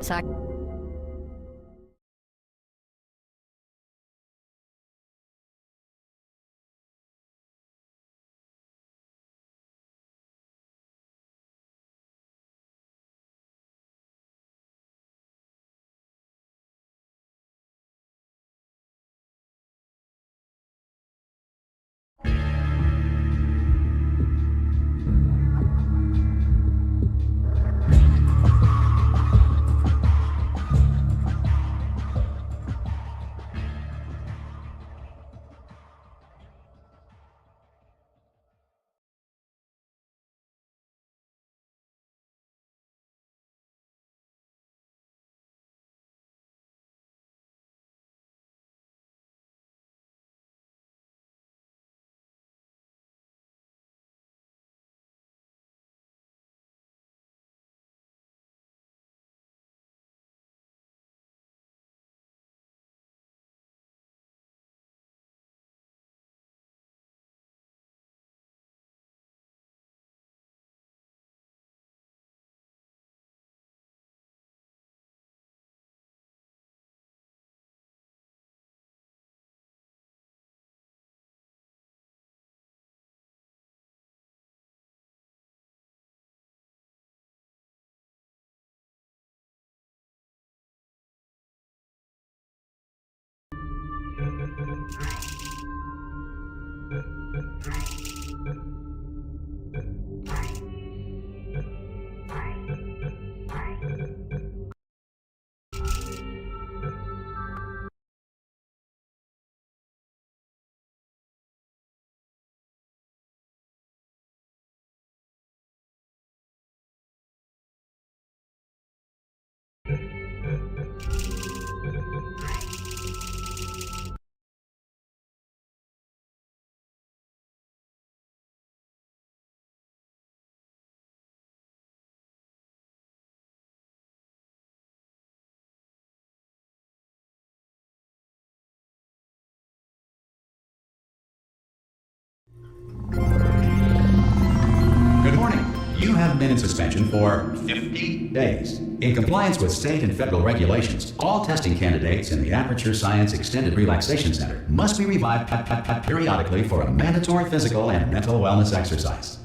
Sac. Good morning. You have been in suspension for 50 days. In compliance with state and federal regulations, all testing candidates in the Aperture Science Extended Relaxation Center must be revived periodically for a mandatory physical and mental wellness exercise.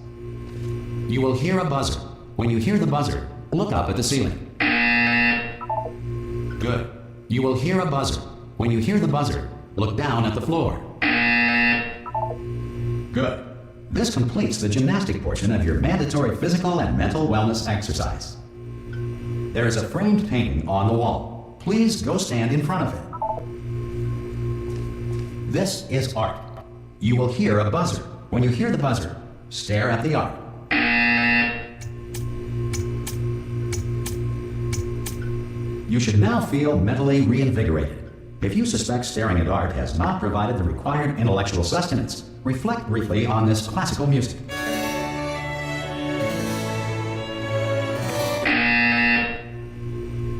You will hear a buzzer. When you hear the buzzer, look up at the ceiling. Good. You will hear a buzzer. When you hear the buzzer, look down at the floor. Good. This completes the gymnastic portion of your mandatory physical and mental wellness exercise. There is a framed painting on the wall. Please go stand in front of it. This is art. You will hear a buzzer. When you hear the buzzer, stare at the art. You should now feel mentally reinvigorated. If you suspect staring at art has not provided the required intellectual sustenance, reflect briefly on this classical music.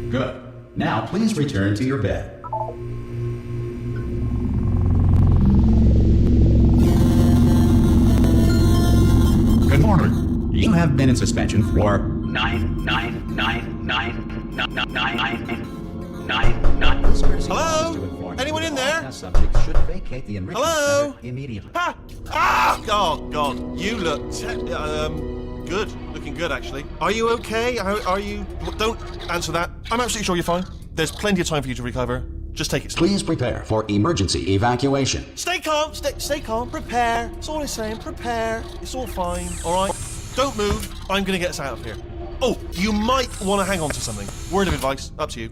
Good. Now please return to your bed. Good morning. You have been in suspension for 9. Hello? Anyone in there? Hello? Immediately. Ha! Ah! Oh, God. You look good. Looking good, actually. Are you okay? Are you... Don't answer that. I'm absolutely sure you're fine. There's plenty of time for you to recover. Just take it slow. Please prepare for emergency evacuation. Stay calm. Stay calm. Prepare. That's all I'm saying. Prepare. It's all fine. All right? Don't move. I'm going to get us out of here. Oh, you might want to hang on to something. Word of advice. Up to you.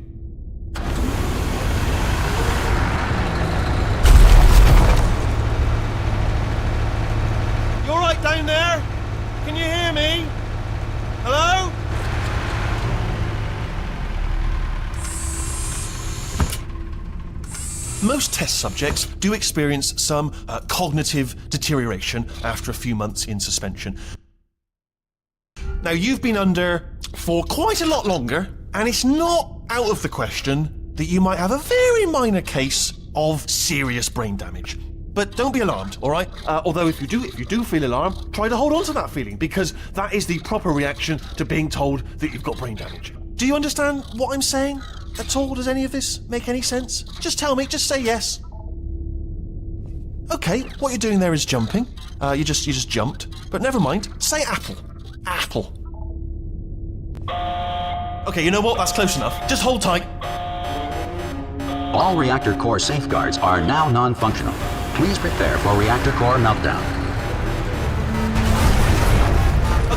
You all right down there? Can you hear me? Hello? Most test subjects do experience some cognitive deterioration after a few months in suspension. Now, you've been under for quite a lot longer, and it's not out of the question that you might have a very minor case of serious brain damage. But don't be alarmed, all right? Although if you do feel alarmed, try to hold on to that feeling, because that is the proper reaction to being told that you've got brain damage. Do you understand what I'm saying at all? Does any of this make any sense? Just tell me, just say yes. Okay, what you're doing there is jumping. You just jumped. But never mind, say apple. Apple. Okay, you know what? That's close enough. Just hold tight. All reactor core safeguards are now non-functional. Please prepare for reactor core meltdown.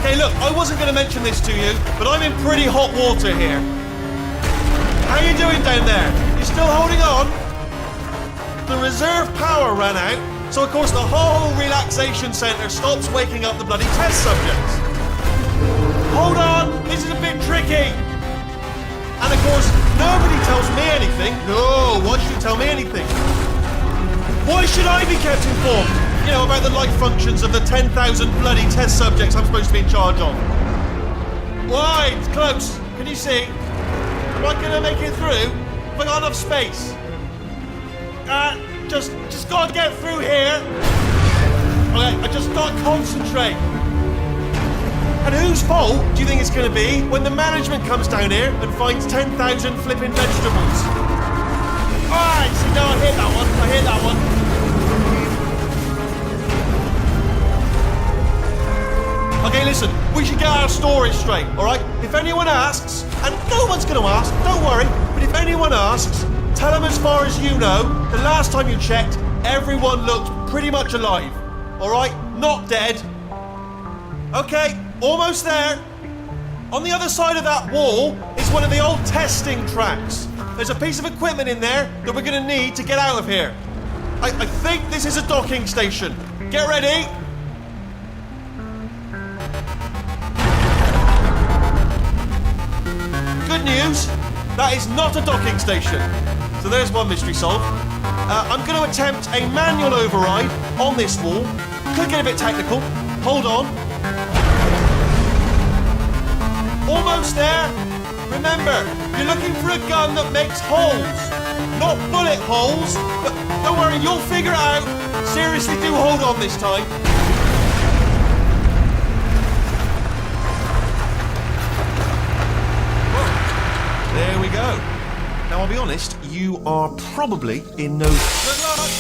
Okay, look, I wasn't going to mention this to you, but I'm in pretty hot water here. How you doing down there? You still holding on? The reserve power ran out, so of course the whole relaxation centre stops waking up the bloody test subjects. Hold on, this is a bit tricky. And of course, nobody tells me anything. No, why should you tell me anything? Why should I be kept informed? You know, about the life functions of the 10,000 bloody test subjects I'm supposed to be in charge of. Why? It's close. Can you see? Am I gonna make it through? Have I got enough space? Just gotta get through here. Okay, I just gotta concentrate. And whose fault do you think it's gonna be when the management comes down here and finds 10,000 flipping vegetables? Alright, see, no, I hit that one. Okay, listen, we should get our story straight, alright? If anyone asks, and no one's gonna ask, don't worry, but if anyone asks, tell them as far as you know, the last time you checked, everyone looked pretty much alive, alright? Not dead. Okay, almost there. On the other side of that wall is one of the old testing tracks. There's a piece of equipment in there that we're gonna need to get out of here. I think this is a docking station. Get ready. Good news, that is not a docking station. So there's one mystery solved. I'm going to attempt a manual override on this wall. Could get a bit technical. Hold on. Almost there. Remember, you're looking for a gun that makes holes. Not bullet holes, but don't worry, you'll figure it out. Seriously, do hold on this time. There we go. Now, I'll be honest, you are probably in no... Good luck!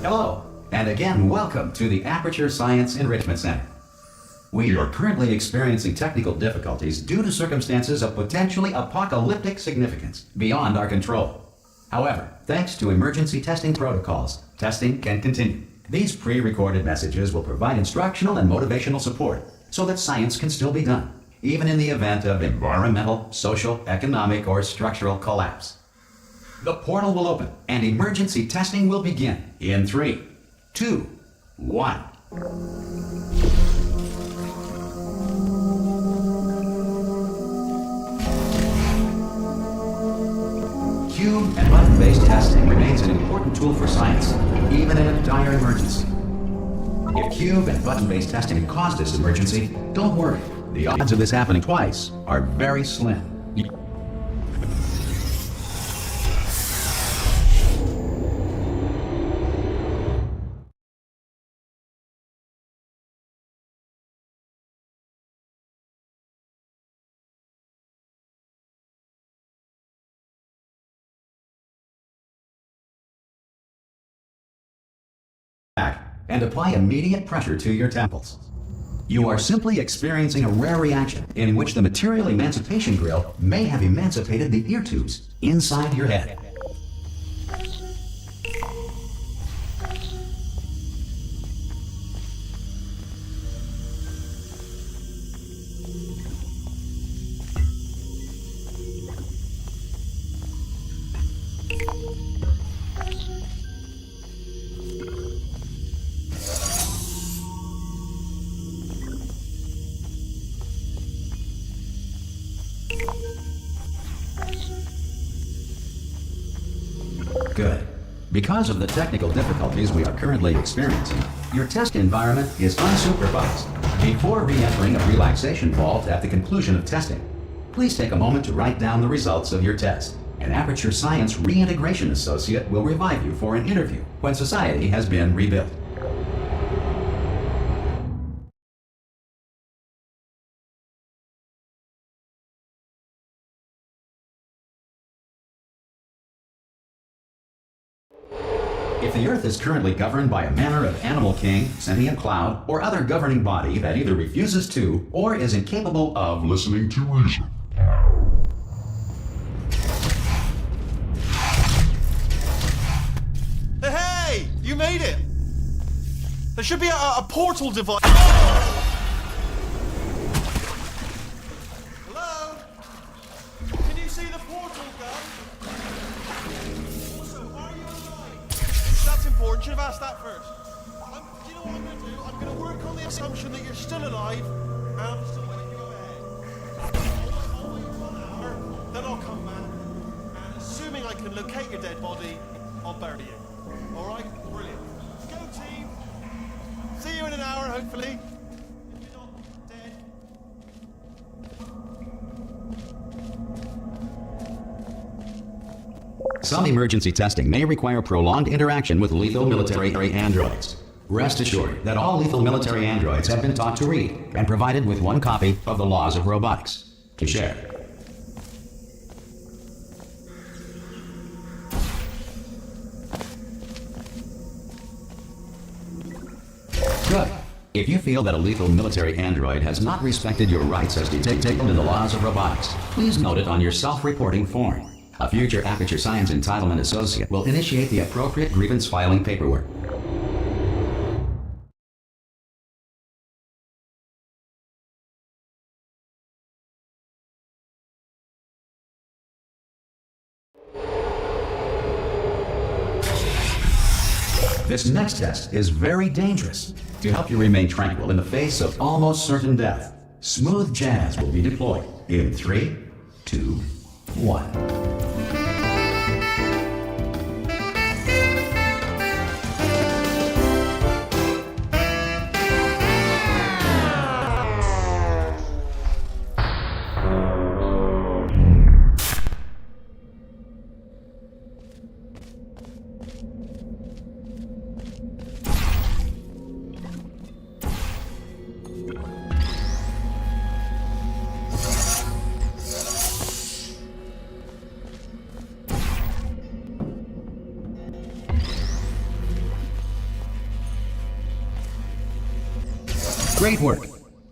Hello, and again, welcome to the Aperture Science Enrichment Center. We are currently experiencing technical difficulties due to circumstances of potentially apocalyptic significance beyond our control. However, thanks to emergency testing protocols, testing can continue. These pre-recorded messages will provide instructional and motivational support so that science can still be done, even in the event of environmental, social, economic, or structural collapse. The portal will open and emergency testing will begin in 3, 2, 1. Cube and button-based testing remains an important tool for science, even in a dire emergency. If cube and button-based testing caused this emergency, don't worry. The odds of this happening twice are very slim. And apply immediate pressure to your temples. You are simply experiencing a rare reaction in which the material emancipation grill may have emancipated the ear tubes inside your head. Good. Because of the technical difficulties we are currently experiencing, your test environment is unsupervised. Before re-entering a relaxation vault at the conclusion of testing, please take a moment to write down the results of your test. An Aperture Science Reintegration Associate will revive you for an interview when society has been rebuilt. If the Earth is currently governed by a manner of animal king, sentient cloud, or other governing body that either refuses to or is incapable of Listening to reason. Hey! You made it! There should be a portal device. Hello? Can you see the portal gun? Also, are you alive? That's important. Should have asked that first. Do you know what I'm going to do? I'm going to work on the assumption that you're still alive, and I'm still waiting for you ahead. I'll wait for 1 hour, then I'll come back, and assuming I can locate your dead body, I'll bury you. All right? Brilliant. Go, team. See you in an hour, hopefully. If you're not dead. Some emergency testing may require prolonged interaction with lethal military androids. Rest assured that all lethal military androids have been taught to read and provided with one copy of the Laws of Robotics to share. Good. If you feel that a lethal military android has not respected your rights as dictated in the Laws of Robotics, please note it on your self-reporting form. A future Aperture Science Entitlement Associate will initiate the appropriate grievance filing paperwork. This next test is very dangerous. To help you remain tranquil in the face of almost certain death, smooth jazz will be deployed in 3, 2, 1. Great work.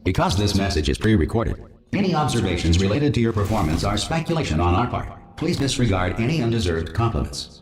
Because this message is pre-recorded, any observations related to your performance are speculation on our part. Please disregard any undeserved compliments.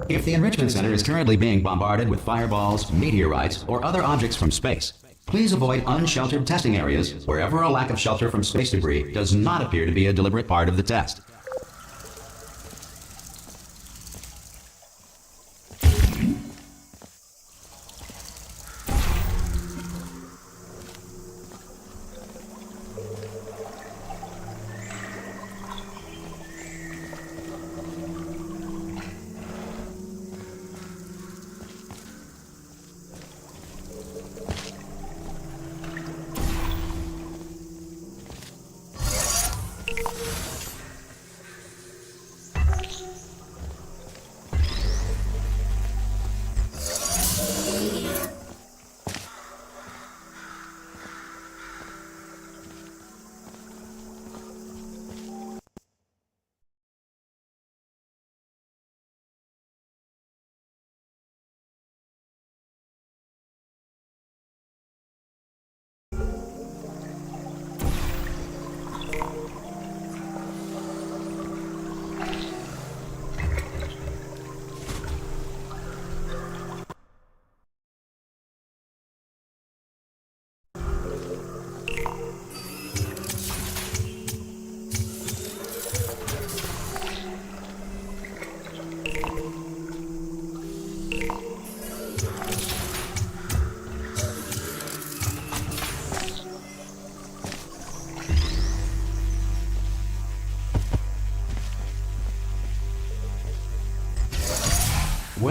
If the Enrichment Center is currently being bombarded with fireballs, meteorites, or other objects from space, please avoid unsheltered testing areas wherever a lack of shelter from space debris does not appear to be a deliberate part of the test.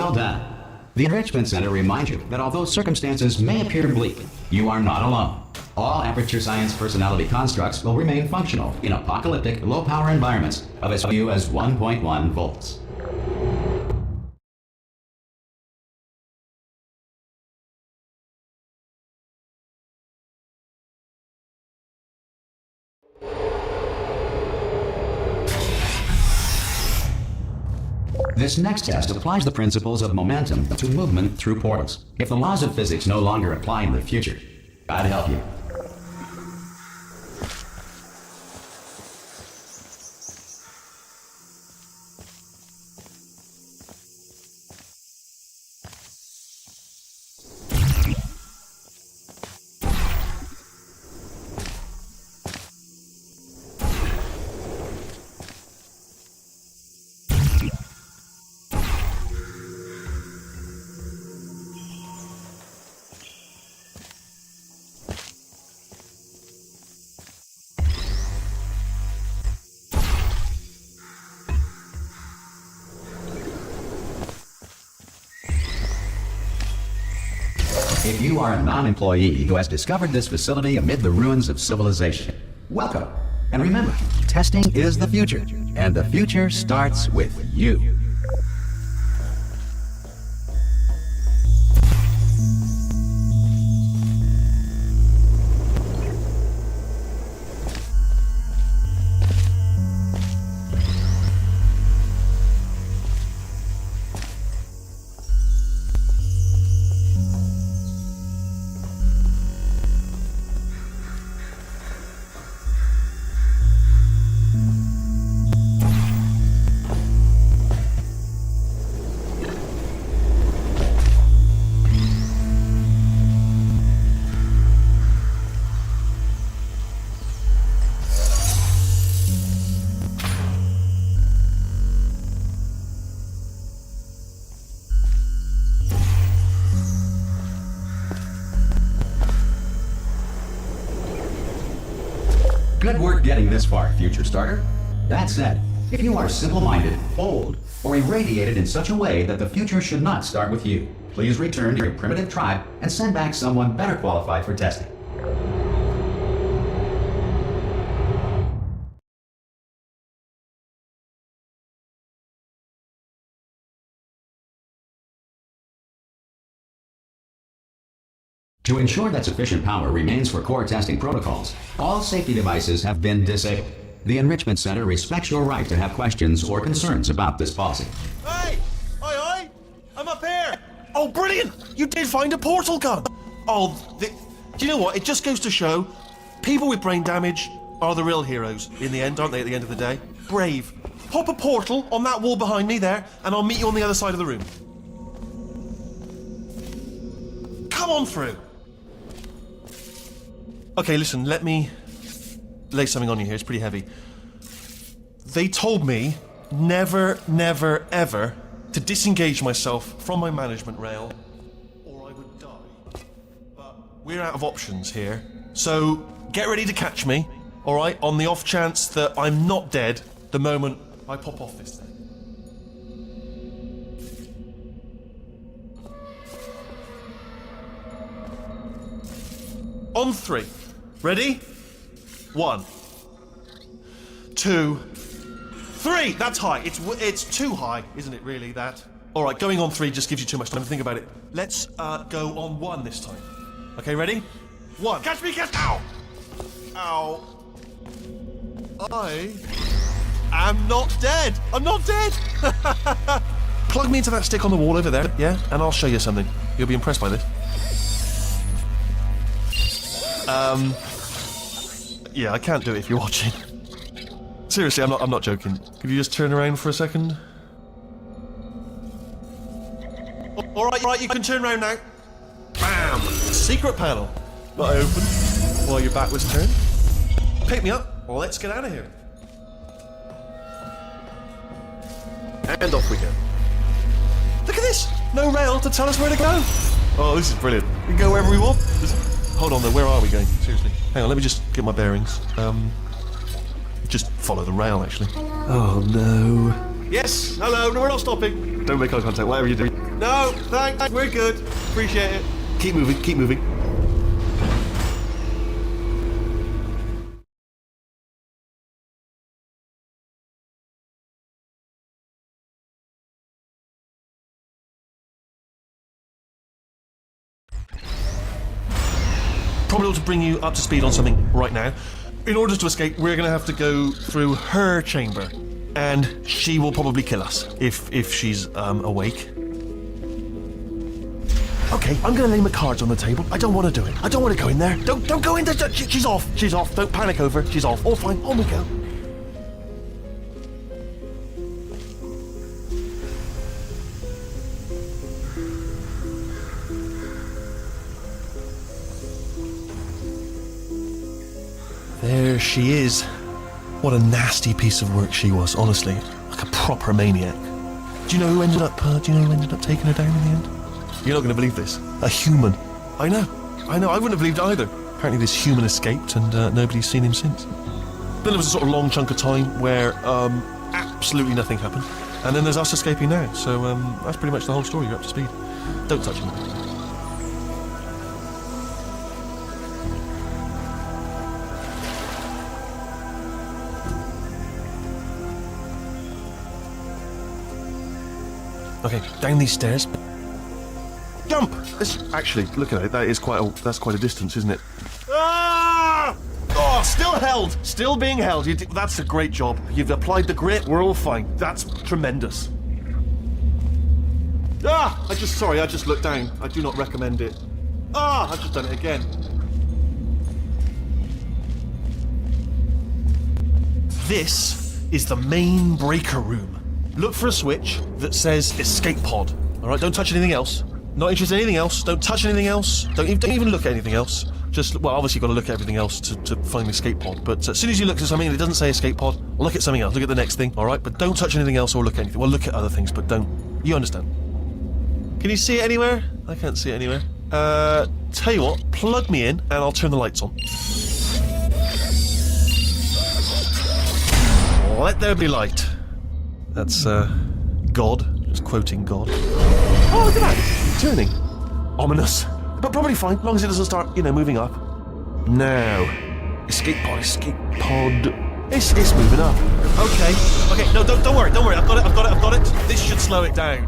Well done. The Enrichment Center reminds you that although circumstances may appear bleak, you are not alone. All Aperture Science personality constructs will remain functional in apocalyptic, low-power environments of as few as 1.1 volts. This next test applies the principles of momentum to movement through portals. If the laws of physics no longer apply in the future, God help you. If you are a non-employee who has discovered this facility amid the ruins of civilization, welcome. And remember, testing is the future, and the future starts with you. Good work getting this far, future starter. That said, if you are simple-minded, old, or irradiated in such a way that the future should not start with you, please return to your primitive tribe and send back someone better qualified for testing. To ensure that sufficient power remains for core testing protocols, all safety devices have been disabled. The Enrichment Center respects your right to have questions or concerns about this policy. Hey! Oi! I'm up here! Oh, brilliant! You did find a portal gun! Oh, do you know what? It just goes to show, people with brain damage are the real heroes in the end, aren't they, at the end of the day? Brave. Pop a portal on that wall behind me there, and I'll meet you on the other side of the room. Come on through! Okay, listen, let me lay something on you here. It's pretty heavy. They told me never, never, ever to disengage myself from my management rail or I would die. But we're out of options here. So get ready to catch me, all right, on the off chance that I'm not dead the moment I pop off this thing. On three. Ready? 1, 2, 3. That's high. It's too high, isn't it? Really? That. All right. Going on 3 just gives you too much time to think about it. Let's go on 1 this time. Okay. Ready? 1. Catch me! Catch! Ow! Ow! I am not dead. I'm not dead. Plug me into that stick on the wall over there. Yeah, and I'll show you something. You'll be impressed by this. Yeah, I can't do it if you're watching. Seriously, I'm not joking. Could you just turn around for a second? All right, you can turn around now. Bam! Secret panel. That I open while your back was turned. Pick me up. Well, let's get out of here. And off we go. Look at this! No rail to tell us where to go. Oh, this is brilliant. We can go wherever we want. Hold on though, where are we going? Seriously. Hang on, let me just get my bearings. Just follow the rail, actually. Oh no. Yes, hello, no, we're not stopping. Don't make eye contact, whatever you do. No, thanks. We're good. Appreciate it. Keep moving, keep moving. Probably ought to bring you up to speed on something right now. In order to escape, we're going to have to go through her chamber, and she will probably kill us if she's awake. Okay, I'm going to lay my cards on the table. I don't want to do it. I don't want to go in there. Don't go in there. She's off. She's off. Don't panic over. She's off. All fine. On we go. There she is. What a nasty piece of work she was, honestly. Like a proper maniac. Do you know who ended up taking her down in the end? You're not going to believe this. A human. I know. I wouldn't have believed either. Apparently this human escaped and nobody's seen him since. Then there was a sort of long chunk of time where absolutely nothing happened. And then there's us escaping now. So that's pretty much the whole story. You're up to speed. Don't touch him. Okay, down these stairs. Jump! Actually, look at it. That's quite a distance, isn't it? Ah! Oh, still held. Still being held. That's a great job. You've applied the grit. We're all fine. That's tremendous. Ah! I just looked down. I do not recommend it. Ah! I've just done it again. This is the main breaker room. Look for a switch that says escape pod. All right, don't touch anything else. Not interested in anything else. Don't touch anything else. Don't even look at anything else. Well, obviously you've got to look at everything else to find the escape pod. But as soon as you look at something and it doesn't say escape pod, look at something else. Look at the next thing, all right? But don't touch anything else or look at anything. Well, look at other things, but don't. You understand? Can you see it anywhere? I can't see it anywhere. Tell you what, plug me in and I'll turn the lights on. Let there be light. That's, God. Just quoting God. Oh, look at that! Turning. Ominous. But probably fine, as long as it doesn't start, moving up. Now. Escape pod. It's moving up. Okay, no, don't worry. I've got it. This should slow it down.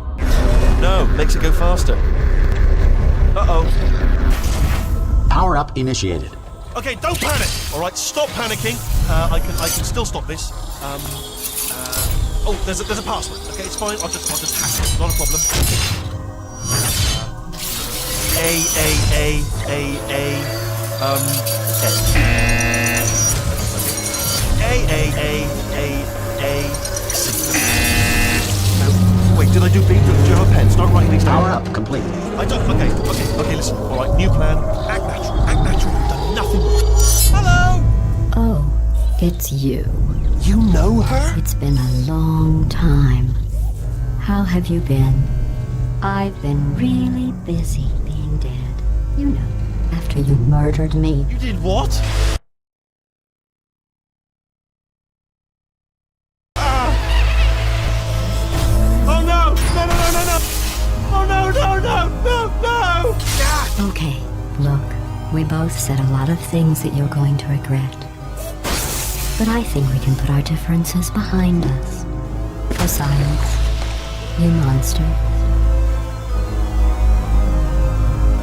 No, makes it go faster. Uh-oh. Power up initiated. Okay, don't panic! Alright, stop panicking. I can still stop this. Oh, there's a password. Okay, it's fine. I'll just hack it. Not a problem. C. No, wait, did I do B? Do you have a pen? Start writing these down. Power up complete. I don't. Okay, listen. Alright, new plan. Act natural. You've done nothing wrong. Hello! Oh, it's you. You know her? It's been a long time. How have you been? I've been really busy being dead. After you murdered me. You did what? Ah! Oh no! Oh no! Ah! Okay, look, we both said a lot of things that you're going to regret. But I think we can put our differences behind us. Besides, you monster.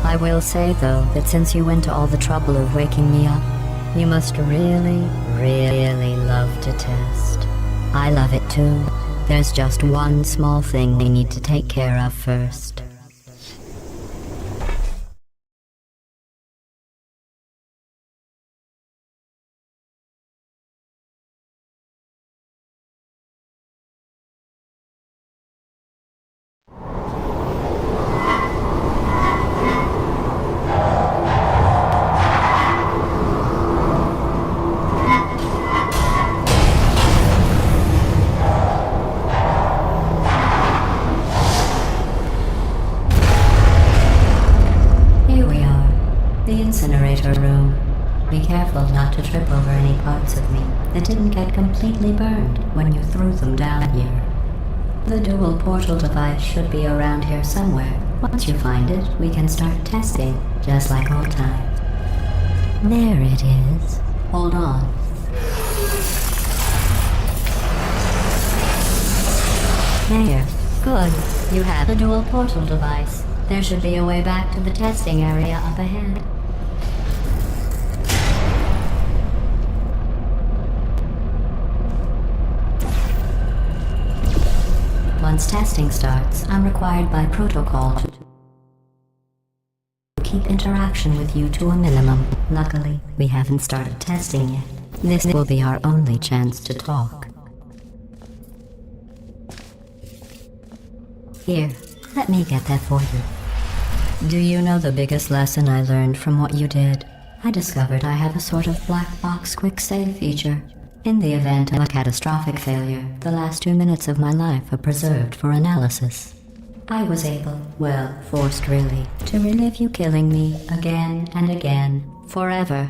I will say, though, that since you went to all the trouble of waking me up, you must really, really love to test. I love it too. There's just one small thing we need to take care of first. Incinerator room. Be careful not to trip over any parts of me that didn't get completely burned when you threw them down here. The dual portal device should be around here somewhere. Once you find it, we can start testing, just like old times. There it is. Hold on. There. Good. You have the dual portal device. There should be a way back to the testing area up ahead. Once testing starts, I'm required by protocol to keep interaction with you to a minimum. Luckily, we haven't started testing yet. This will be our only chance to talk. Here, let me get that for you. Do you know the biggest lesson I learned from what you did? I discovered I have a sort of black box quick save feature. In the event of a catastrophic failure, the last 2 minutes of my life are preserved for analysis. I was able, well, forced really, to relive you killing me again and again, forever.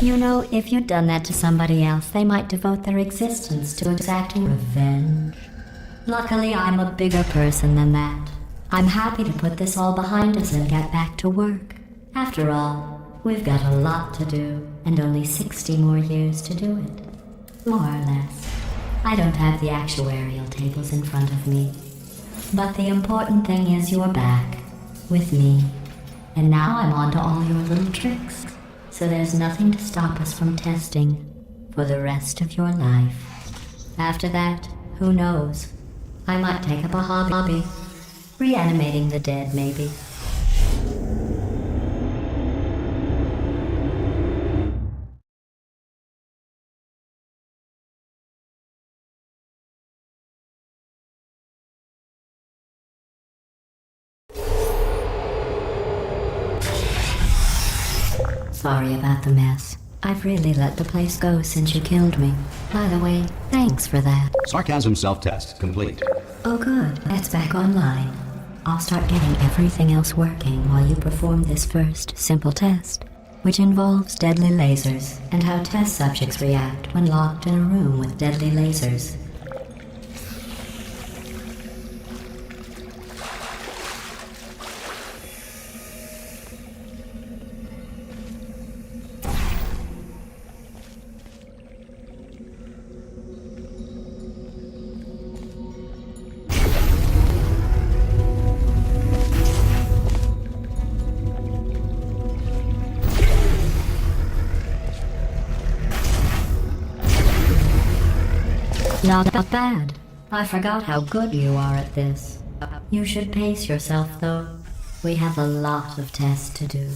You know, if you'd done that to somebody else, they might devote their existence to exacting revenge. Luckily, I'm a bigger person than that. I'm happy to put this all behind us and get back to work. After all, we've got a lot to do, and only 60 more years to do it. More or less. I don't have the actuarial tables in front of me. But the important thing is you're back, with me. And now I'm on to all your little tricks. So there's nothing to stop us from testing for the rest of your life. After that, who knows? I might take up a hobby. Reanimating the dead, maybe. Sorry about the mess. I've really let the place go since you killed me. By the way, thanks for that. Sarcasm self-test complete. Oh good, it's back online. I'll start getting everything else working while you perform this first, simple test, which involves deadly lasers and how test subjects react when locked in a room with deadly lasers. Not bad. I forgot how good you are at this. You should pace yourself, though. We have a lot of tests to do.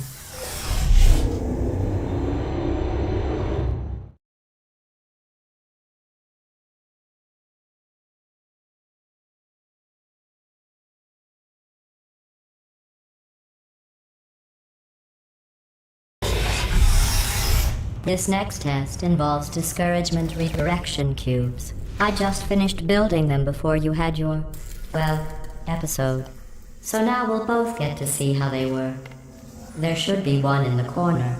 This next test involves discouragement redirection cubes. I just finished building them before you had your, well, episode. So now we'll both get to see how they work. There should be one in the corner.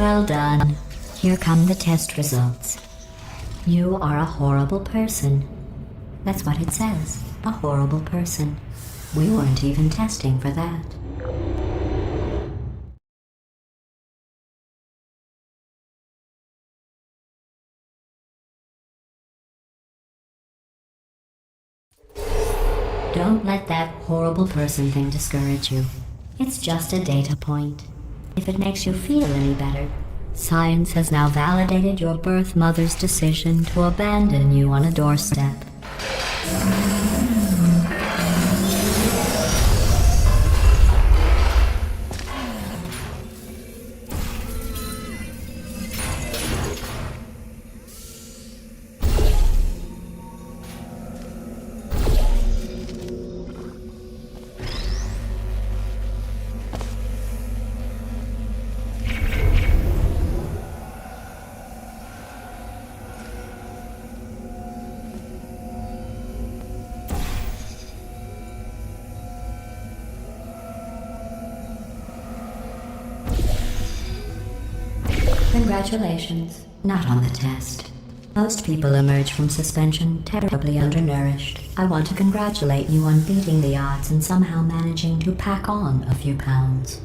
Well done. Here come the test results. You are a horrible person. That's what it says. A horrible person. We weren't even testing for that. Don't let that horrible person thing discourage you. It's just a data point. If it makes you feel any better, science has now validated your birth mother's decision to abandon you on a doorstep. Congratulations. Not on the test. Most people emerge from suspension terribly undernourished. I want to congratulate you on beating the odds and somehow managing to pack on a few pounds.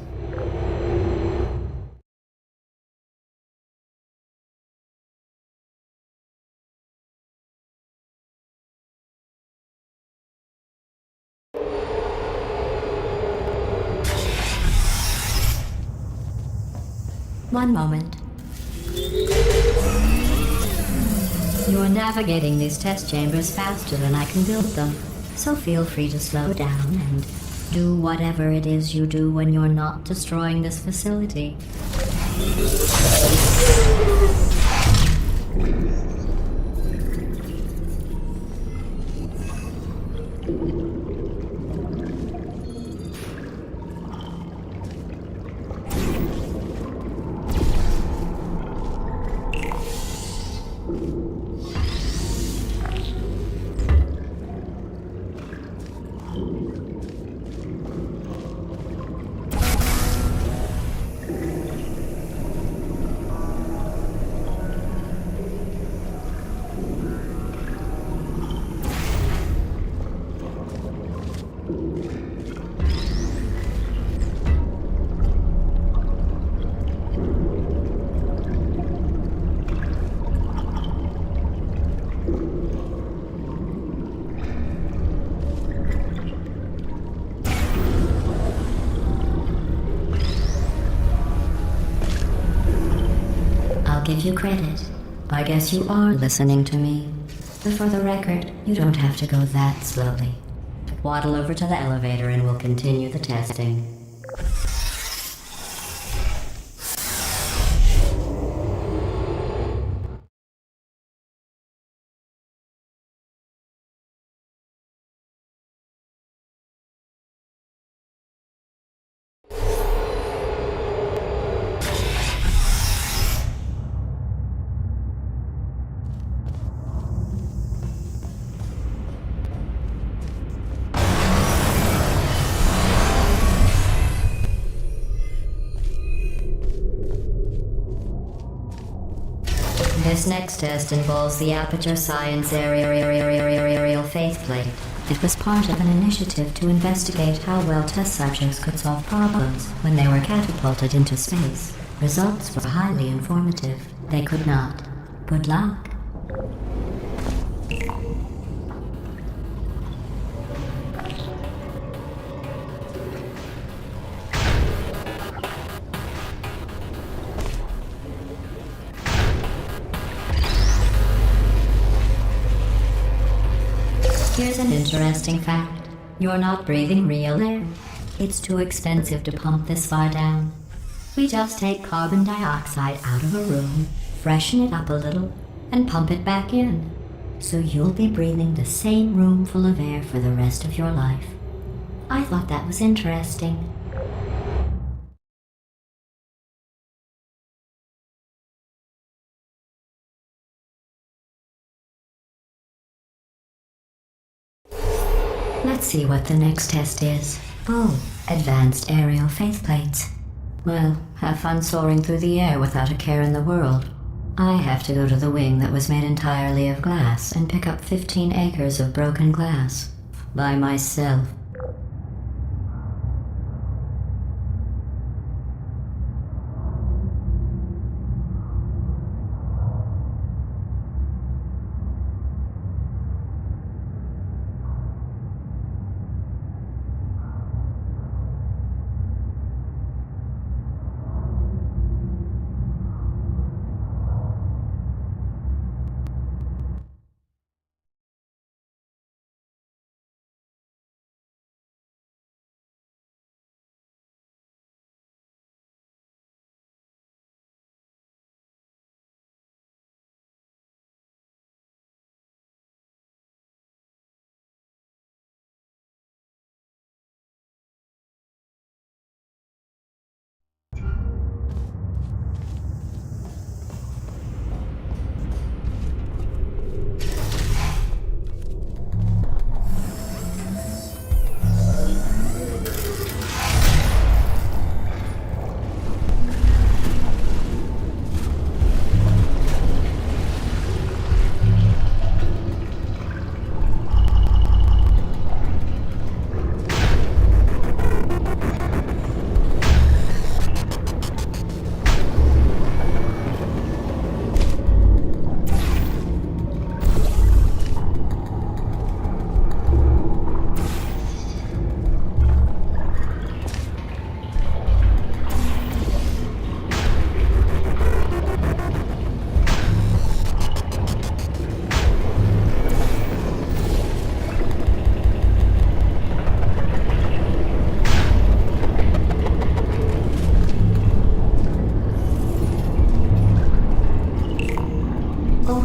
One moment. You're navigating these test chambers faster than I can build them, so feel free to slow down and do whatever it is you do when you're not destroying this facility. Give you credit. I guess you are listening to me. But for the record, you don't have to go that slowly. Waddle over to the elevator and we'll continue the testing. This next test involves the Aperture Science Aerial Faceplate. It was part of an initiative to investigate how well test subjects could solve problems when they were catapulted into space. Results were highly informative. They could not. Good luck. Here's an interesting fact. You're not breathing real air. It's too expensive to pump this far down. We just take carbon dioxide out of a room, freshen it up a little, and pump it back in. So you'll be breathing the same room full of air for the rest of your life. I thought that was interesting. Let's see what the next test is. Oh, advanced aerial faceplates. Well, have fun soaring through the air without a care in the world. I have to go to the wing that was made entirely of glass and pick up 15 acres of broken glass. By myself.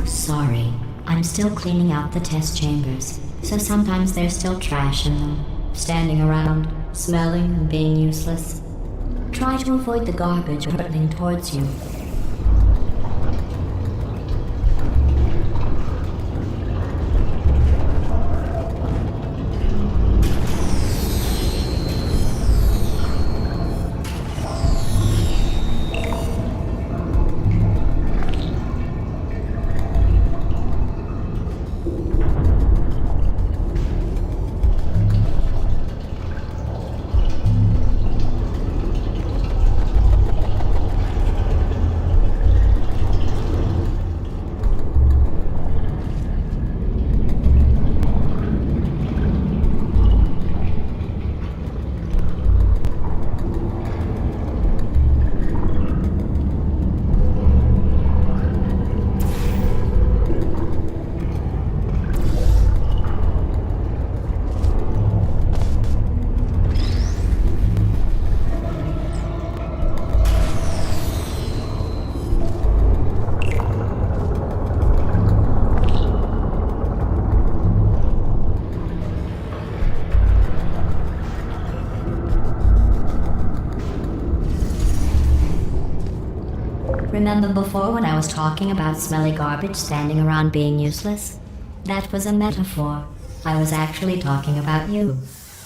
Sorry, I'm still cleaning out the test chambers, so sometimes there's still trash in them, standing around, smelling and being useless. Try to avoid the garbage hurtling towards you. Remember before when I was talking about smelly garbage standing around being useless? That was a metaphor. I was actually talking about you.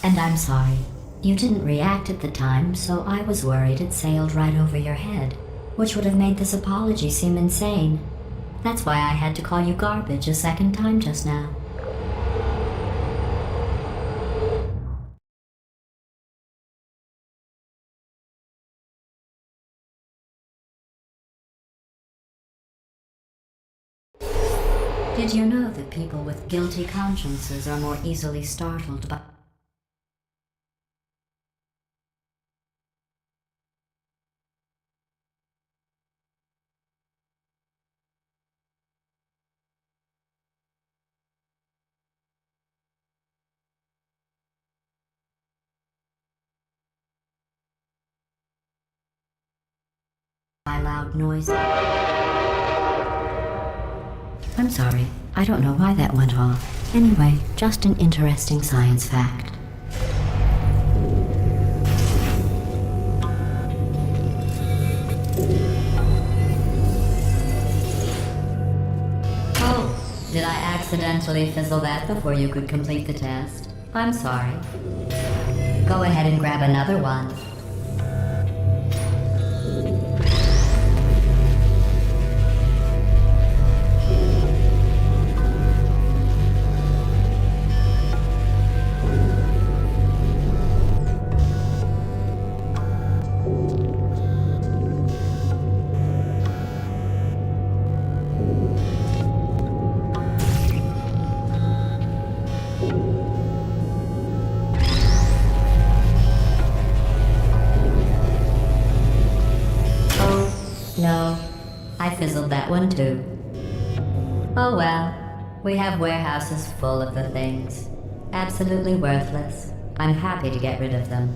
And I'm sorry. You didn't react at the time, so I was worried it sailed right over your head, which would have made this apology seem insane. That's why I had to call you garbage a second time just now. Did you know that people with guilty consciences are more easily startled by loud noises? I'm sorry, I don't know why that went off. Anyway, just an interesting science fact. Oh, did I accidentally fizzle that before you could complete the test? I'm sorry. Go ahead and grab another one. fizzled that one too. Oh well, we have warehouses full of the things. Absolutely worthless. I'm happy to get rid of them.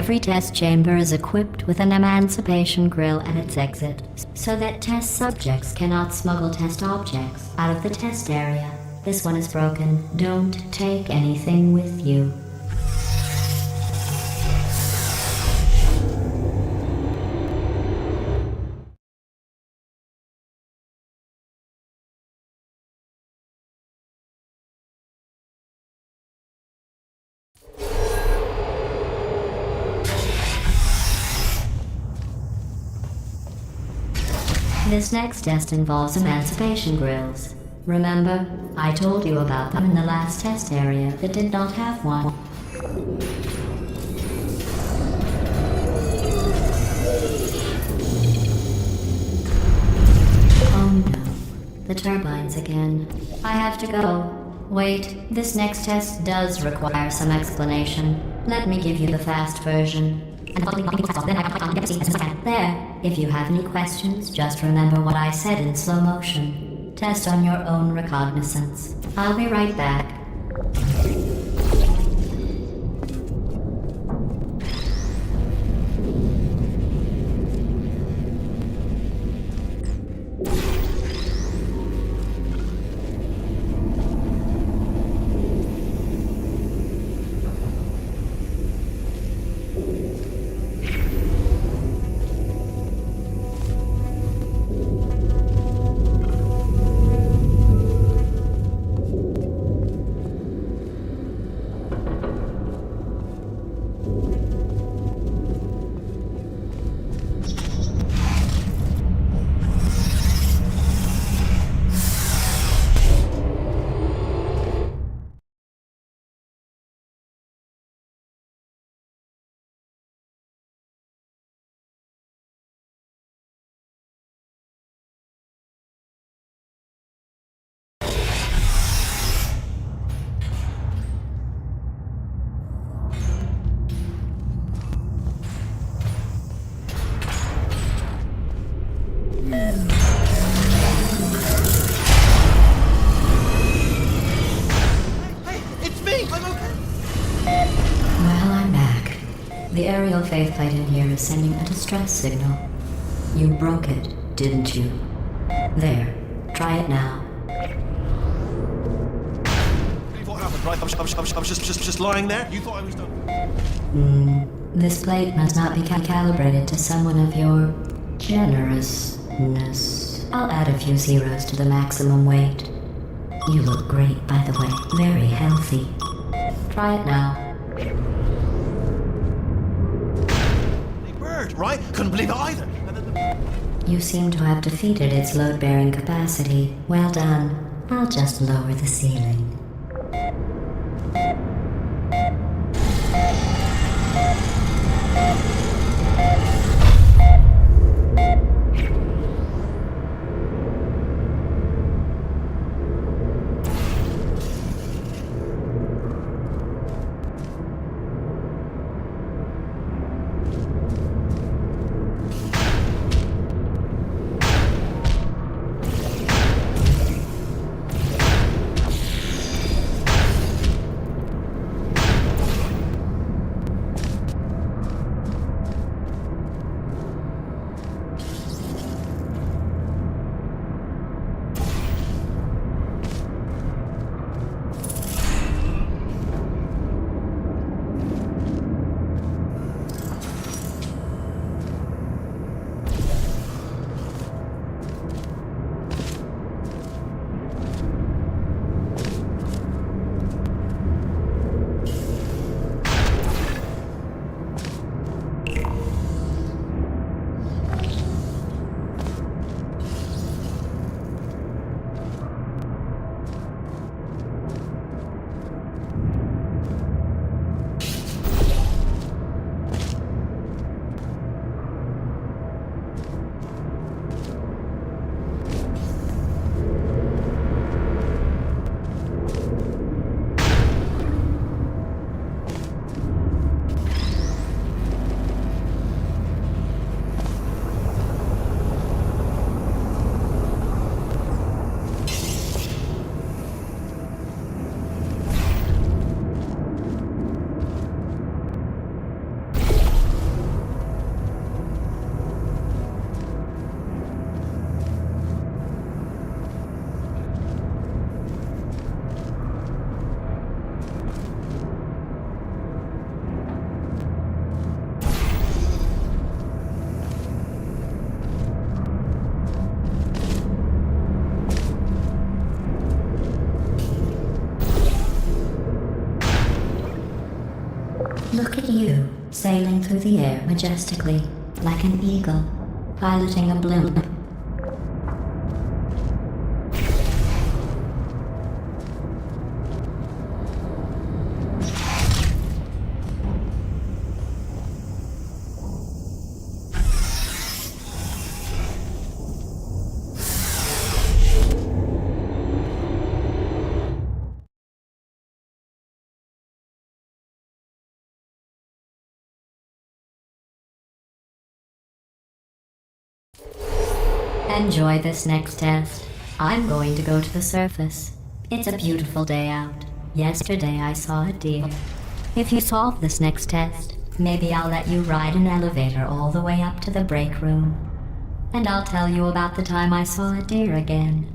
Every test chamber is equipped with an emancipation grill at its exit, so that test subjects cannot smuggle test objects out of the test area. This one is broken. Don't take anything with you. This next test involves emancipation grills. Remember, I told you about them in the last test area that did not have one. Oh no, the turbines again. I have to go. Wait, this next test does require some explanation. Let me give you the fast version. There. If you have any questions, just remember what I said in slow motion. Test on your own recognizance. I'll be right back. The aerial faith plate in here is sending a distress signal. You broke it, didn't you? There. Try it now. What happened, right? I was just lying there. You thought I was done. This plate must not be calibrated to someone of your generousness. I'll add a few zeros to the maximum weight. You look great, by the way. Very healthy. Try it now. Bird, right? Couldn't believe it either. And then You seem to have defeated its load-bearing capacity. Well done. I'll just lower the ceiling. Look at you, sailing through the air majestically, like an eagle, piloting a blimp. Enjoy this next test. I'm going to go to the surface. It's a beautiful day out. Yesterday I saw a deer. If you solve this next test, maybe I'll let you ride an elevator all the way up to the break room. And I'll tell you about the time I saw a deer again.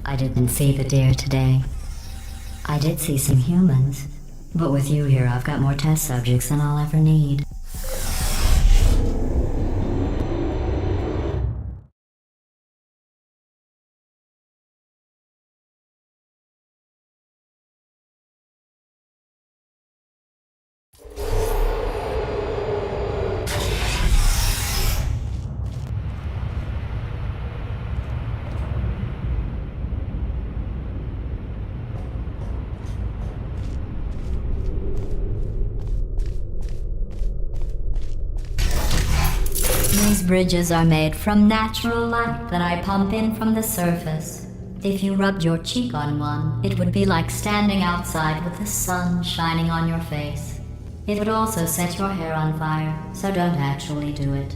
I didn't see the deer today. I did see some humans, but with you here, I've got more test subjects than I'll ever need. These bridges are made from natural light that I pump in from the surface. If you rubbed your cheek on one, it would be like standing outside with the sun shining on your face. It would also set your hair on fire, so don't actually do it.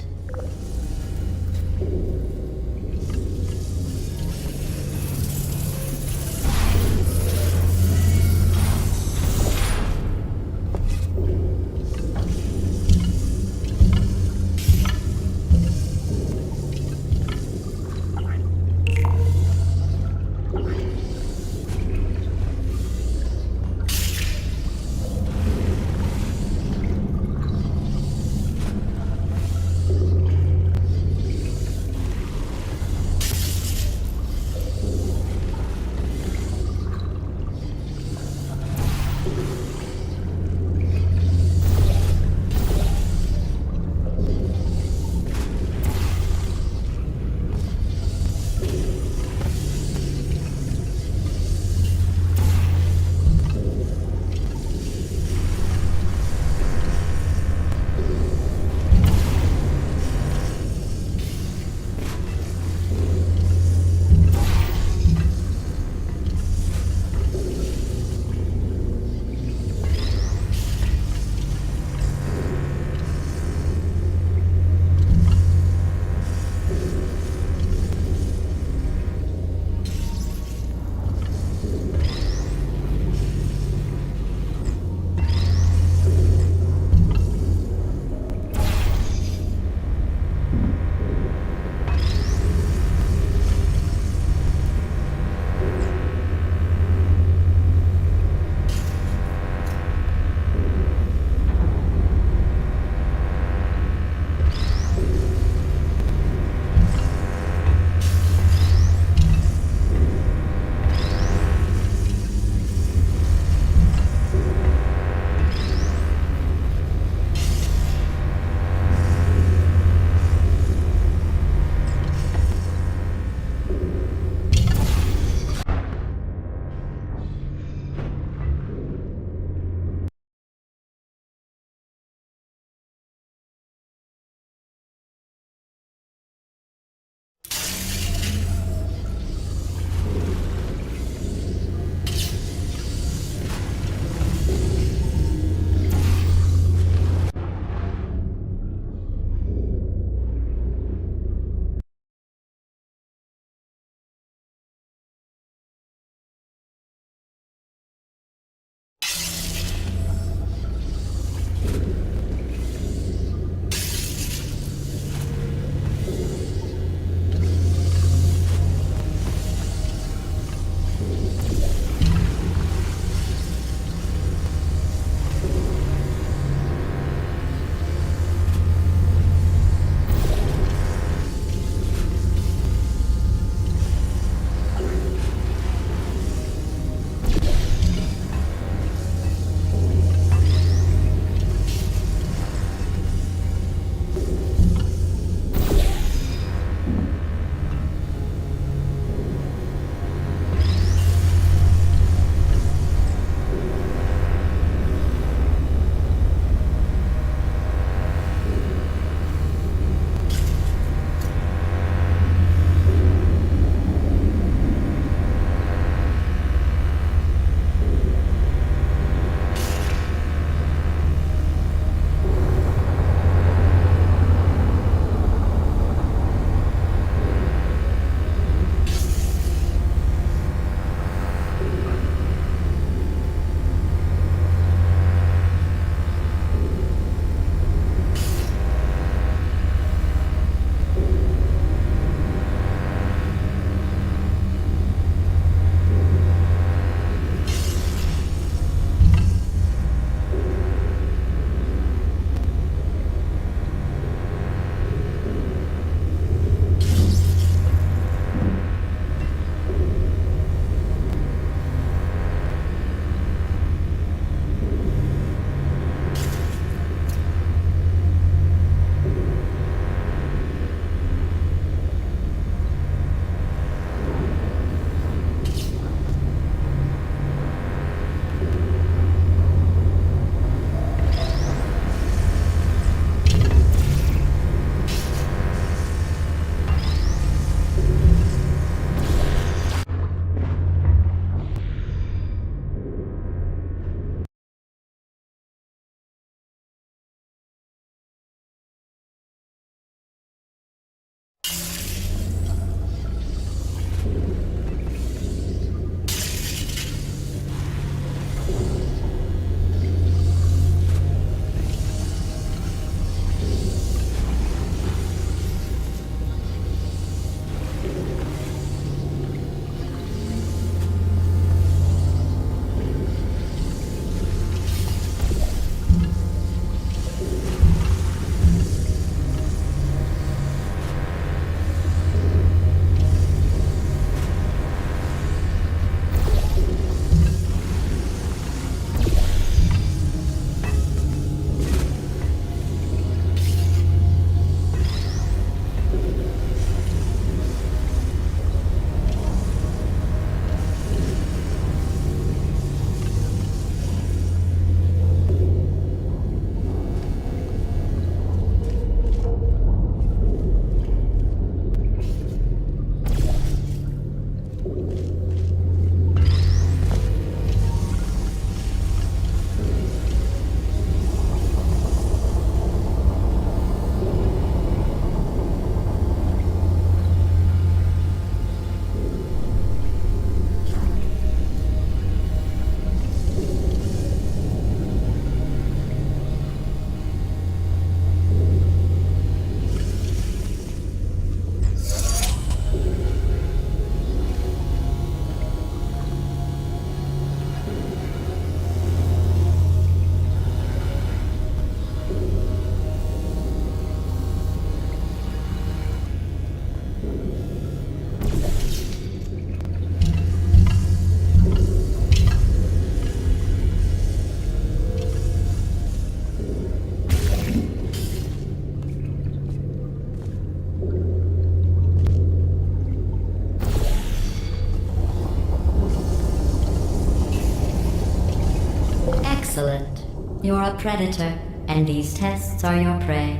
Excellent. You're a predator, and these tests are your prey.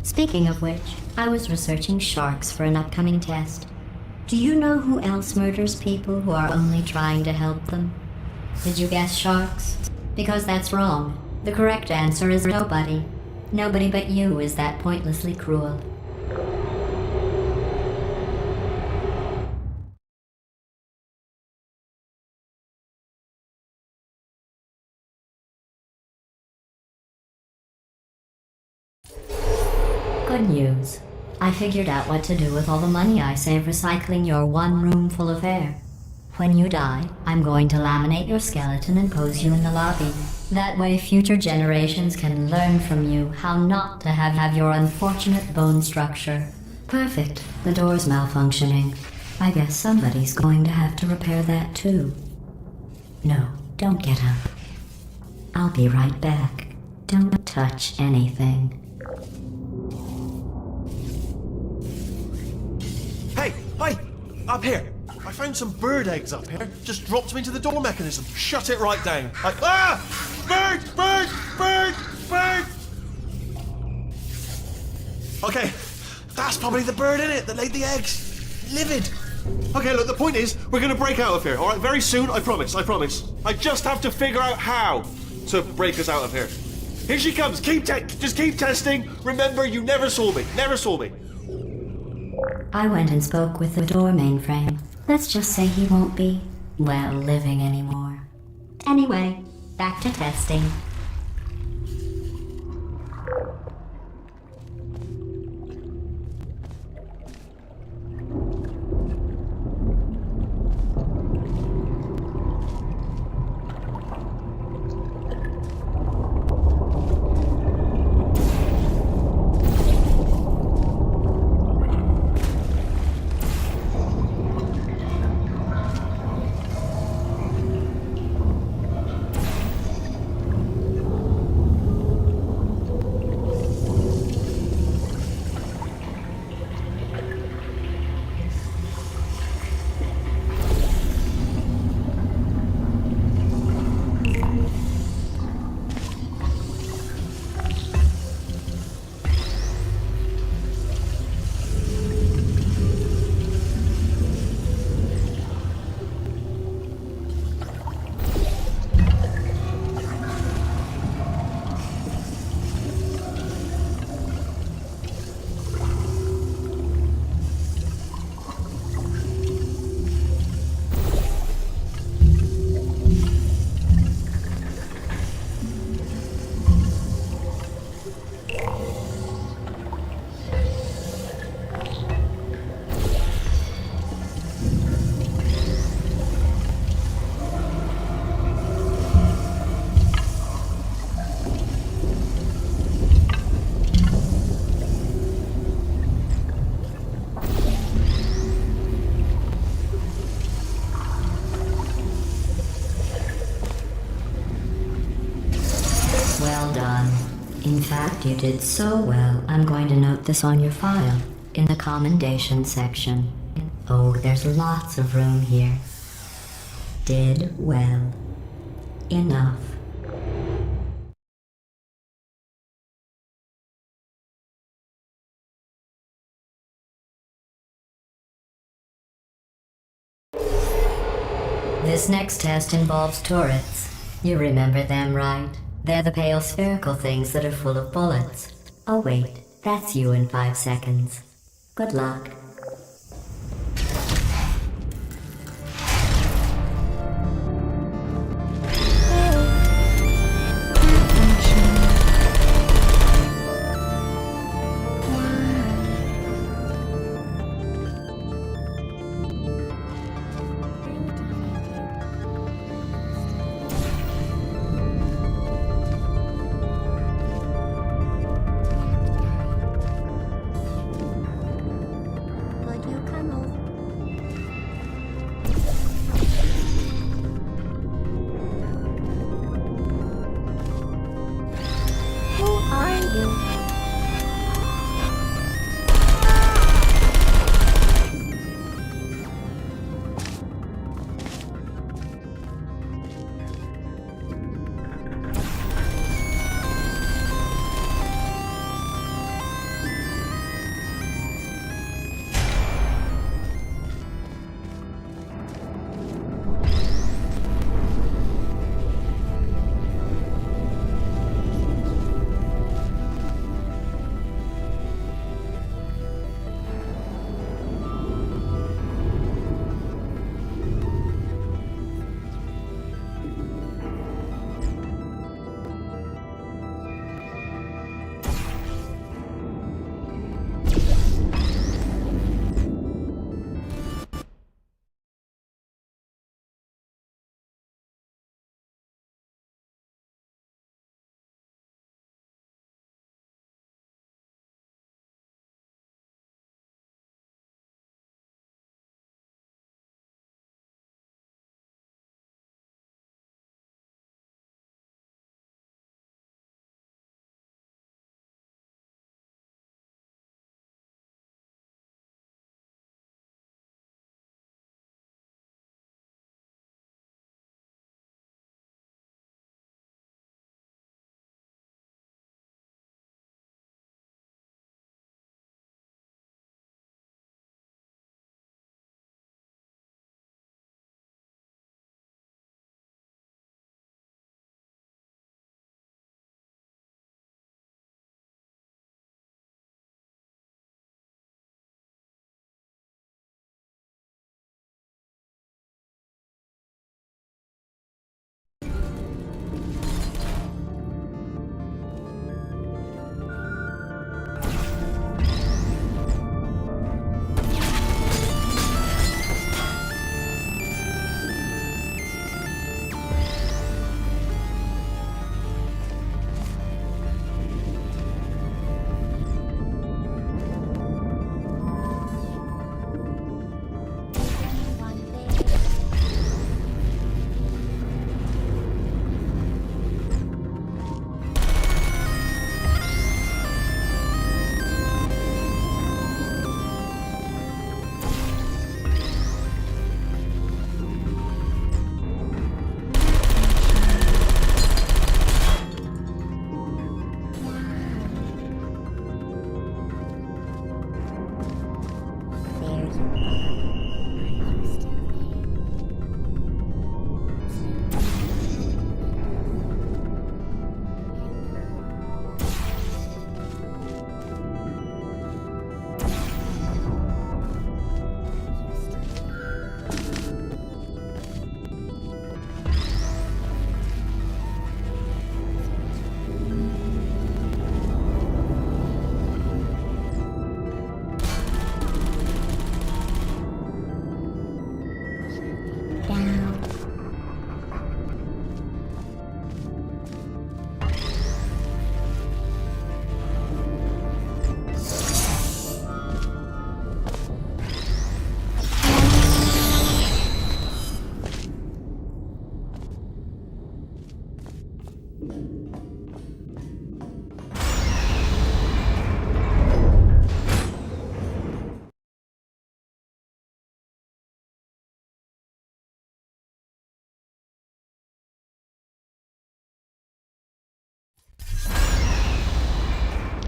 Speaking of which, I was researching sharks for an upcoming test. Do you know who else murders people who are only trying to help them? Did you guess sharks? Because that's wrong. The correct answer is nobody. Nobody but you is that pointlessly cruel. Good news. I figured out what to do with all the money I save recycling your one room full of air. When you die, I'm going to laminate your skeleton and pose you in the lobby. That way future generations can learn from you how not to have your unfortunate bone structure. Perfect. The door's malfunctioning. I guess somebody's going to have to repair that too. No, don't get up. I'll be right back. Don't touch anything. Hey, hi! Up here! I found some bird eggs up here. Just dropped them into the door mechanism. Shut it right down. Bird! Bird! Bird! Bird! Okay, that's probably the bird in it that laid the eggs. Livid. Okay, look, the point is, we're gonna break out of here, alright? Very soon, I promise, I promise. I just have to figure out how to break us out of here. Here she comes, just keep testing. Remember, you never saw me, never saw me. I went and spoke with the door mainframe. Let's just say he won't be, well, living anymore. Anyway, back to testing. Well done. In fact, you did so well, I'm going to note this on your file, in the commendation section. Oh, there's lots of room here. Did well. Enough. This next test involves turrets. You remember them, right? They're the pale spherical things that are full of bullets. Oh wait, that's you in 5 seconds. Good luck.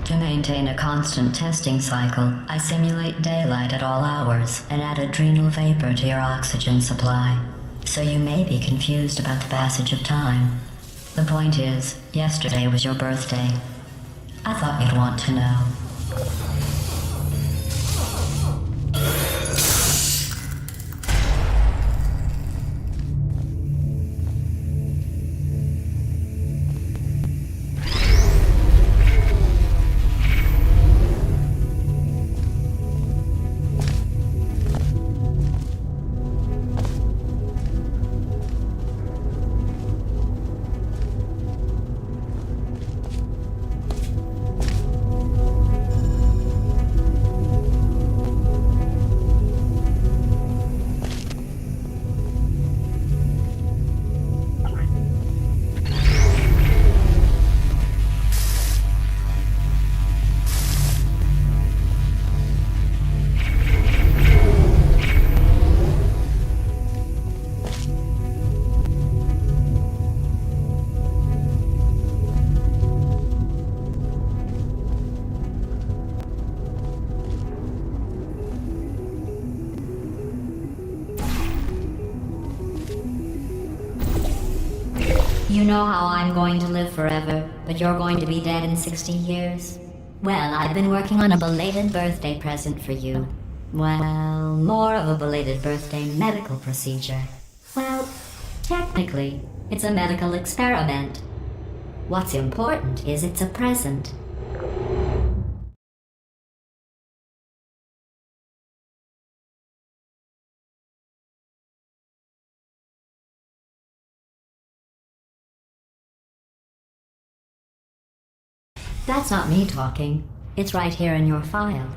To maintain a constant testing cycle, I simulate daylight at all hours and add adrenal vapor to your oxygen supply. So you may be confused about the passage of time. The point is, yesterday was your birthday. I thought you'd want to know. You know how I'm going to live forever, but you're going to be dead in 60 years? Well, I've been working on a belated birthday present for you. Well, more of a belated birthday medical procedure. Well, technically, it's a medical experiment. What's important is it's a present. That's not me talking. It's right here in your file.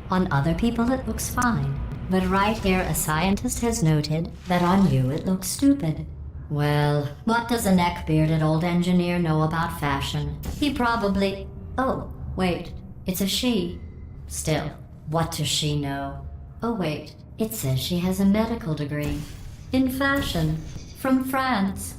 On other people it looks fine, but right here a scientist has noted that on you it looks stupid. Well, what does a neck-bearded old engineer know about fashion? He probably... Oh, wait, it's a she. Still, what does she know? Oh wait, it says she has a medical degree. In fashion. From France.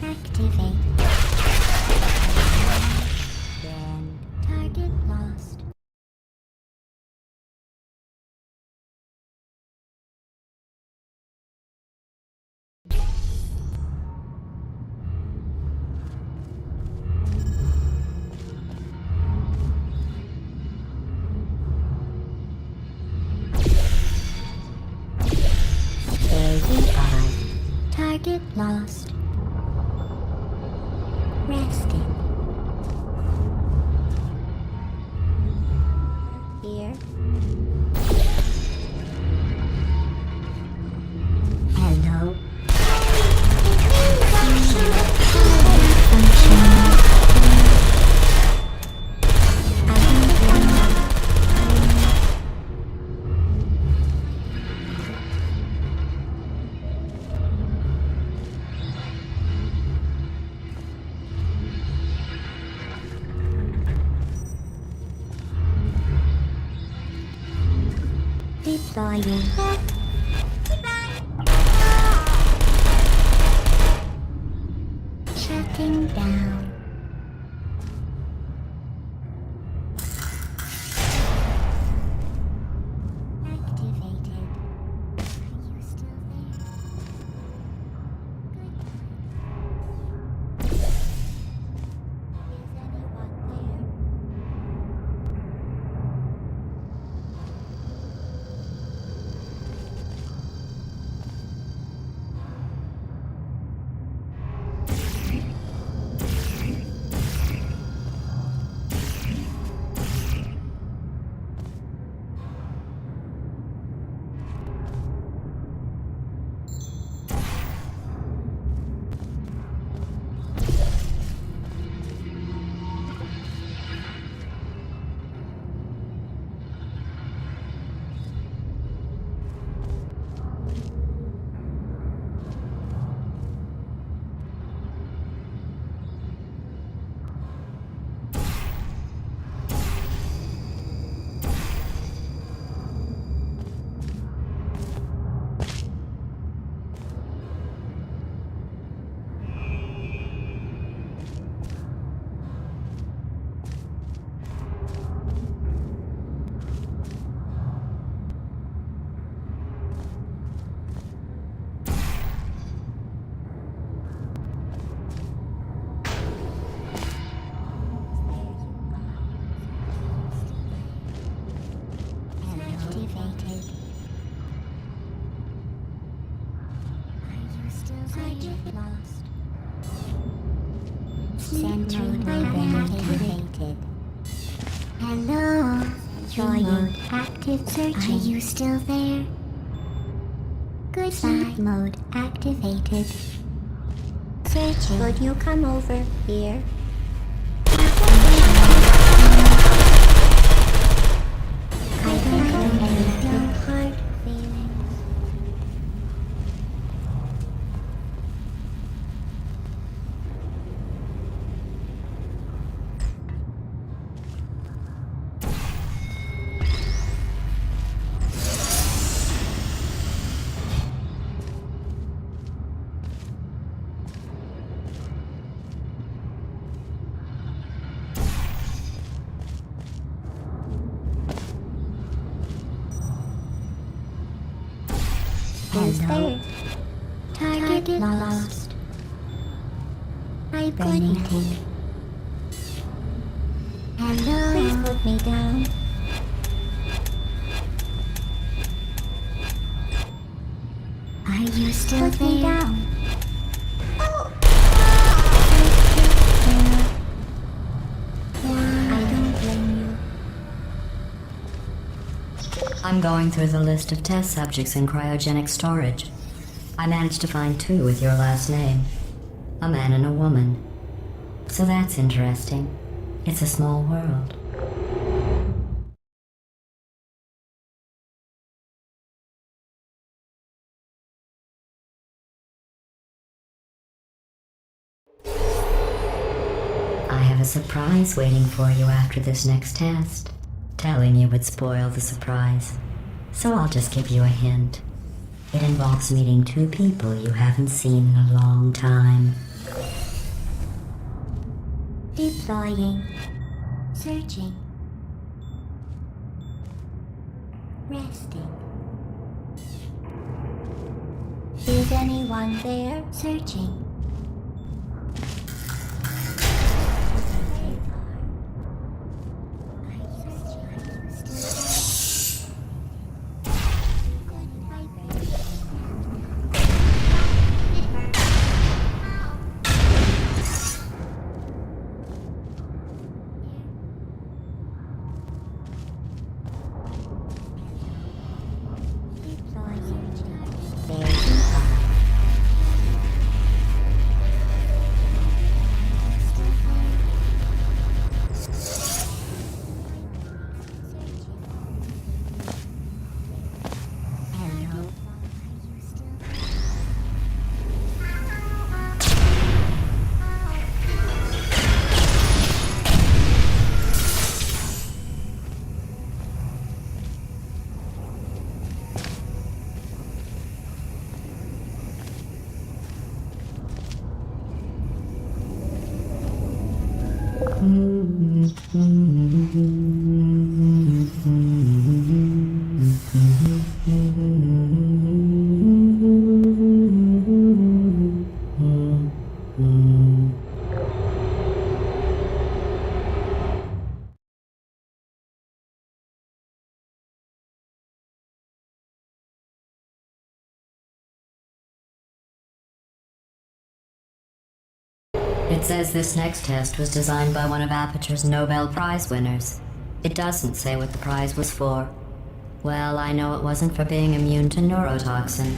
Activate. Then target lost. There we are. Target lost. Resting. Here. Hello. Deploying. Shutting down. Activated. Are you still there? Good. Is anyone there? Target lost. Sentry mode activated. Hello. Trying active searching. Are you still there? Good sleep mode activated. Searching. Would you come over here? I don't know any of your hard feelings. Who's there? Target lost. Hibernating. Hello. Please put me down. Are you still there? Me down. I don't blame you. I'm going through the list of test subjects in cryogenic storage. I managed to find 2 with your last name. A man and a woman. So that's interesting. It's a small world. I have a surprise waiting for you after this next test. Telling you would spoil the surprise. So I'll just give you a hint. It involves meeting 2 people you haven't seen in a long time. Deploying. Searching. Resting. Is anyone there? Searching. It says this next test was designed by one of Aperture's Nobel Prize winners. It doesn't say what the prize was for. Well, I know it wasn't for being immune to neurotoxin.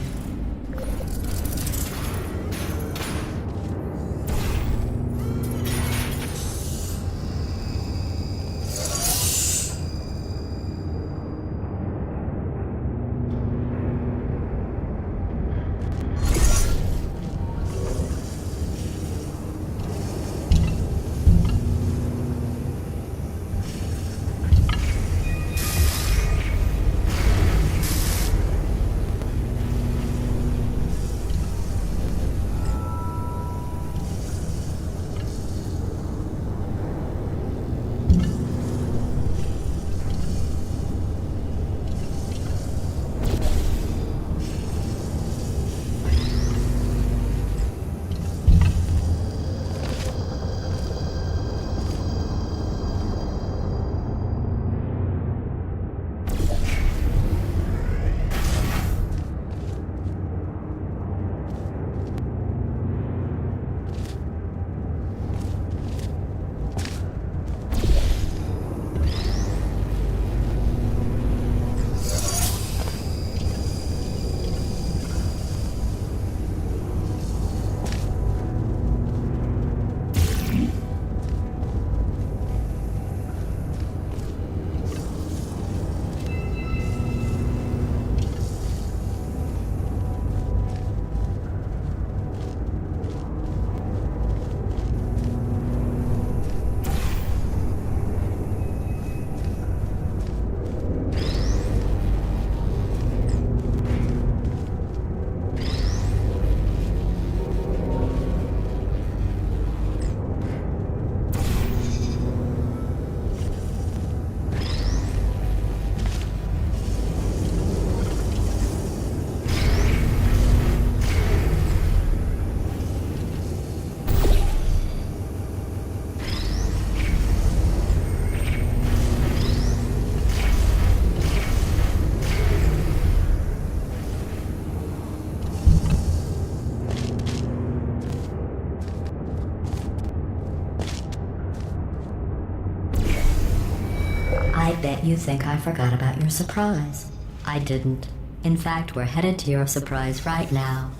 bet you think I forgot about your surprise. I didn't. In fact, we're headed to your surprise right now.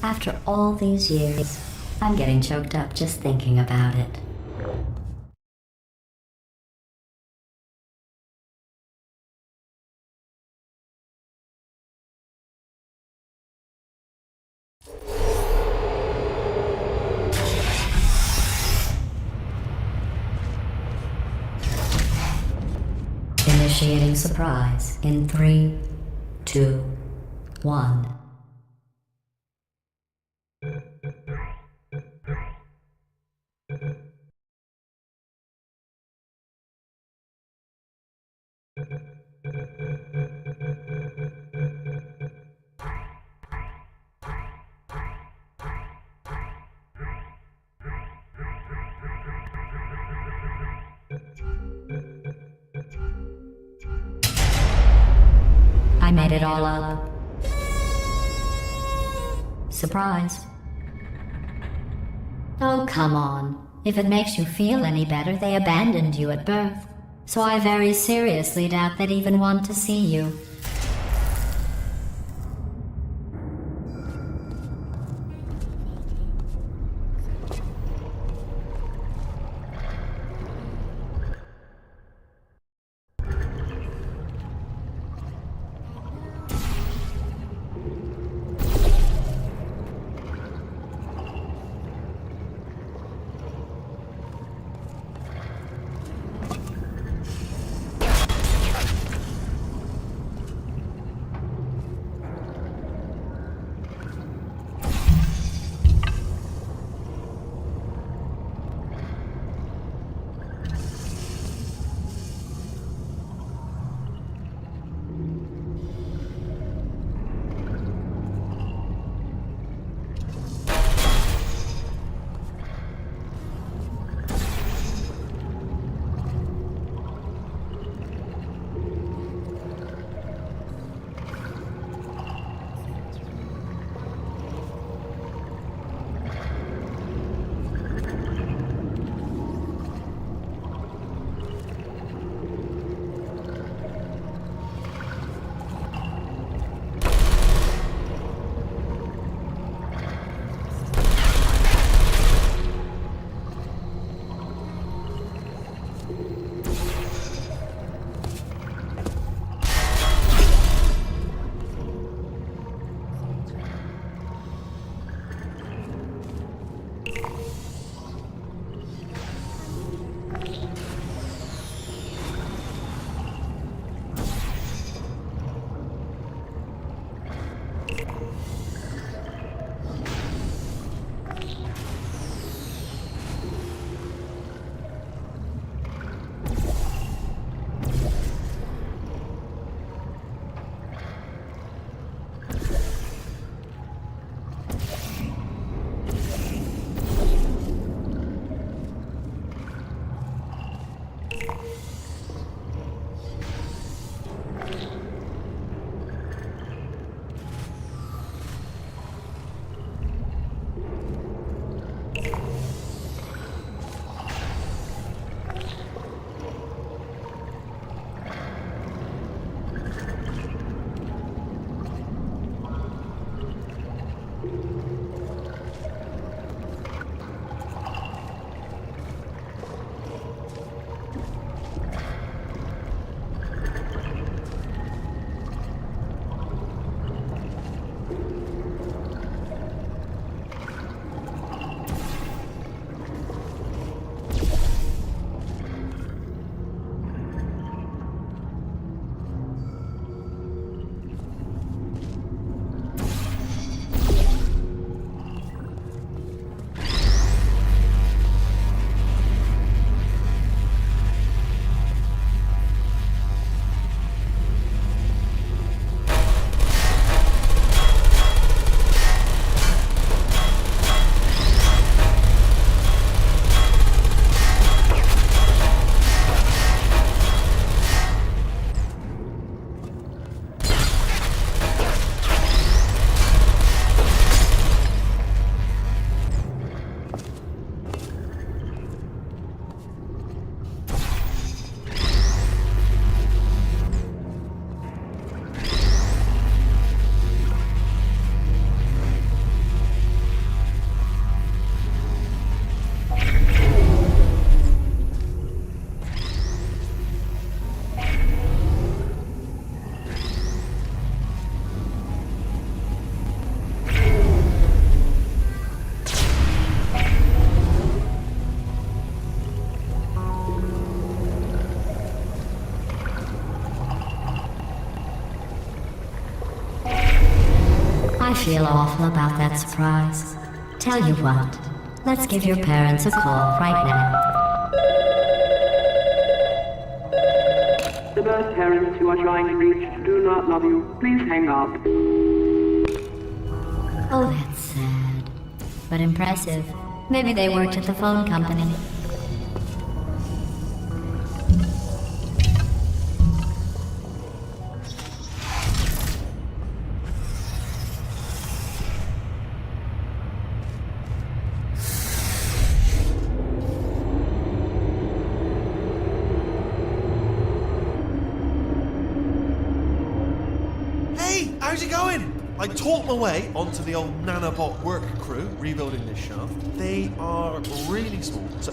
After all these years, I'm getting choked up just thinking about it. Initiating surprise in 3, 2, 1. I made it all up. Surprise. Oh, come on. If it makes you feel any better, they abandoned you at birth. So I very seriously doubt they'd even want to see you. feel awful about that surprise. Tell you what, let's give your parents a call right now. The birth parents you are trying to reach do not love you. Please hang up. Oh, that's sad. But impressive. Maybe they worked at the phone company. Hey, how's it going? I talked my way onto the old nanobot work crew rebuilding this shaft. They are really small. So,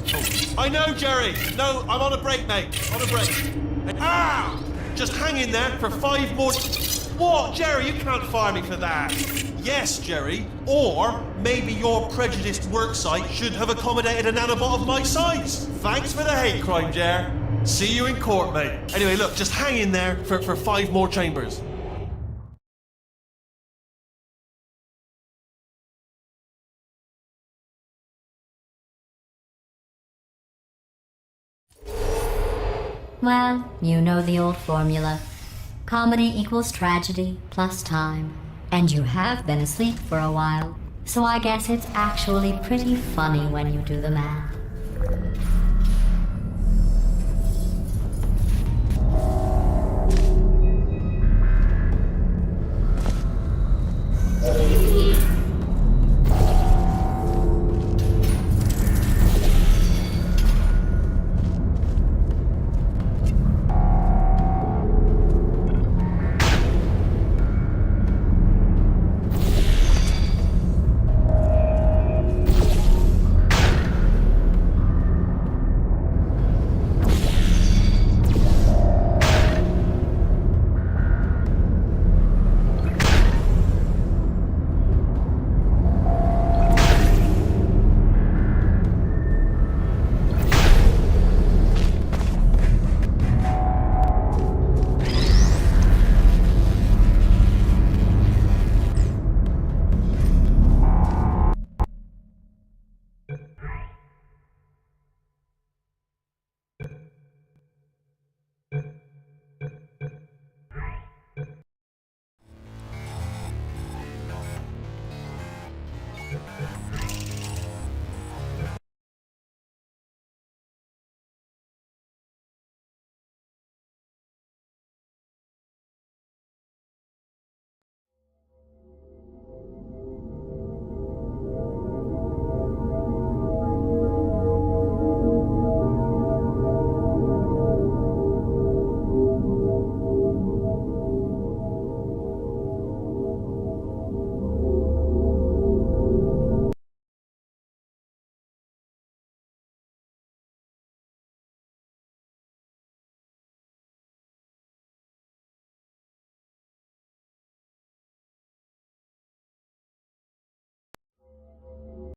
I know, Jerry. No, I'm on a break, mate. On a break. Ah! Just hang in there for 5 more. What, Jerry? You can't fire me for that. Yes, Jerry. Or maybe your prejudiced work site should have accommodated a nanobot of my size. Thanks for the hate crime, Jer. See you in court, mate. Anyway, look, just hang in there for 5 more chambers. Well, you know the old formula. Comedy equals tragedy plus time. And you have been asleep for a while, so I guess it's actually pretty funny when you do the math.